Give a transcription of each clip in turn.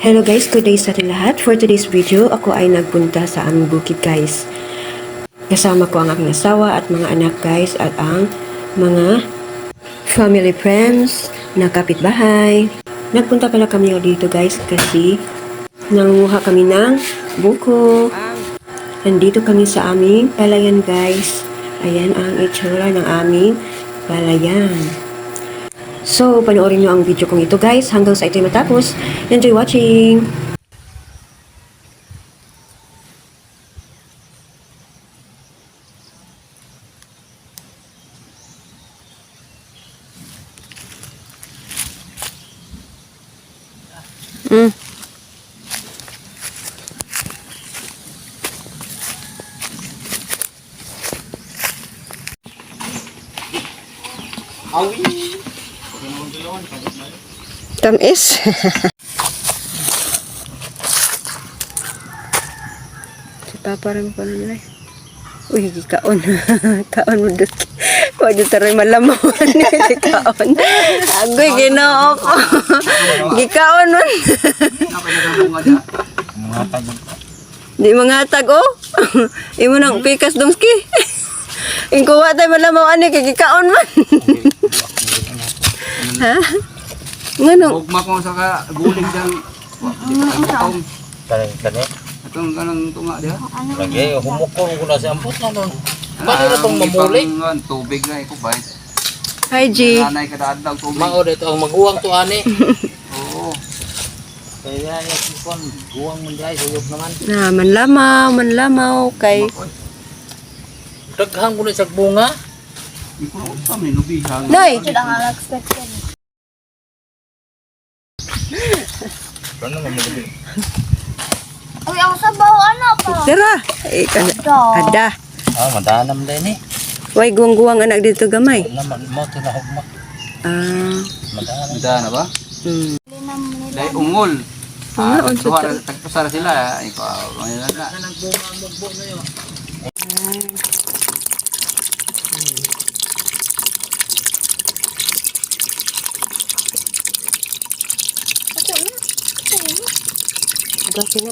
Hello guys, good day sa ating lahat. For today's video, ako ay nagpunta sa aming bukid guys. Kasama ko ang aking asawa at mga anak guys at ang mga family friends na kapitbahay. Nagpunta pala kami dito guys kasi nangunguha kami ng buko. Nandito kami sa aming palayan guys. Ayan ang itsura ng aming palayan. So, panoorin nyo ang video kong ito guys hanggang sa ito'y matapos. Enjoy watching! Tamis. Si Papa rin ko na nila. Uy, kaon. Kaon mo doon. Huwag yung taray malamawan. Kaon. Agoy, ginoo ko. Gikaon mo. Di mangatag, oh. Imo nang pikas dongski. Ingkuha tayo malamawan ni kagikaon man. Ha? Ngano? Ugma ko sa guling dang. Kani. Itong kanang tunga dia. Lagi humukon ko na sa ampot na nun. Bali na tong mamuli. Tubig na iko bait. Hi, G. Nanay kada adlaw tubig. Mao dito ang maguwang to ani. Oo. Kaya ya sipon guwang man dai suyop naman. Na, manlamaw kay Daghang ko na sa bunga. Iko na sa may nubihan. Noy. Ano mamuli? Uy, ang sabaw, ano pa? Tara. Ada. Madanam din eh. Way guwang-guwang anak dito gamay. Naman mo tinahugma. Ah. Madanam. Ida na ba? Dai ungol. Tagpasara sila. Iko ano na. Nagbunga ang mugbo na yo. Gawin na.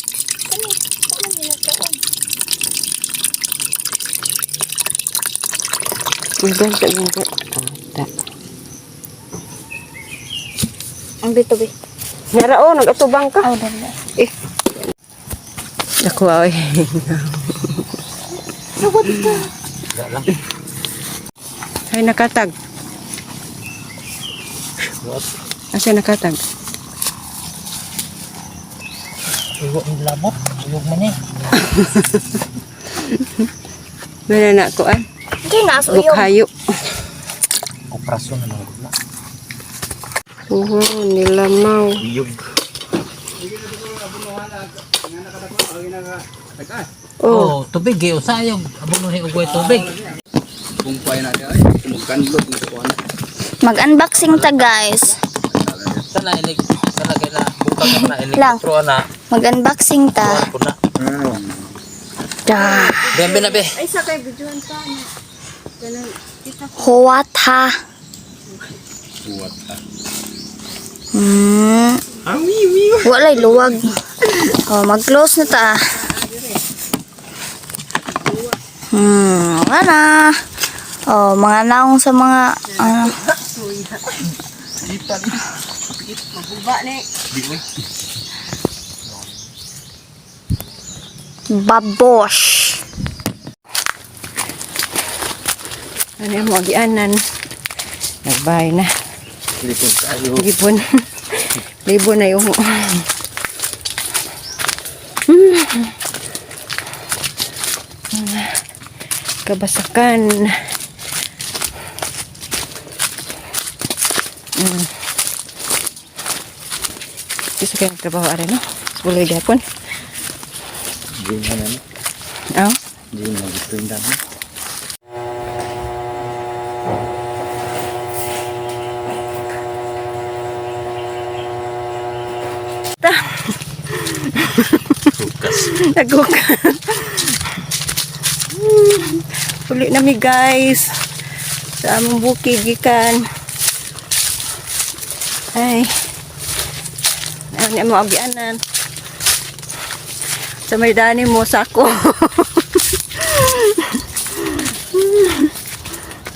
Udan sa ganda. Ang bito, be. Narao, nag-atubang ka. Oh, dala. Eh. Ako ay. Sagot ka. Lang. Ay, nakatag. What? Asa nakatag? Uyok ang labot. Uyok man eh. Wala na ko an. Hindi, naso yung. Bukhayo. Operasyon na lang. Oo, nilamaw. Uyog. Oh. Oh, tubig eh. Usayog. Abong nung higugway tubig. Kumpay na dia. Mugkanlog ni ko ana. Mag-unboxing ta, guys. Sana inig. Sana kaya na. Bukang na inig. Lang. Pero na. Mag-unboxing ta. Kuha ko na. Da. Bembe na be. Huwat ha. Walay luwag. Oh, mag-close na ta. Wala. Oh, mga naong sa mga ano. Babosh. Ano yung mga gianan? Nagbay na. Lipon tayo. Gipon. Libon na yung kabasakan. Gusto kayong trabaho ara no? Buloy gapon. Hindi mo na. Oh. Hindi mo gusto yung dami. Naguka. Uli na mi guys. Sa among bukid gikan. Ay. Ni mo agianan. Sa may dani mo sako.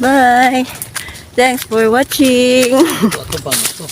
Bye. Thanks for watching. Ito ba? Ito.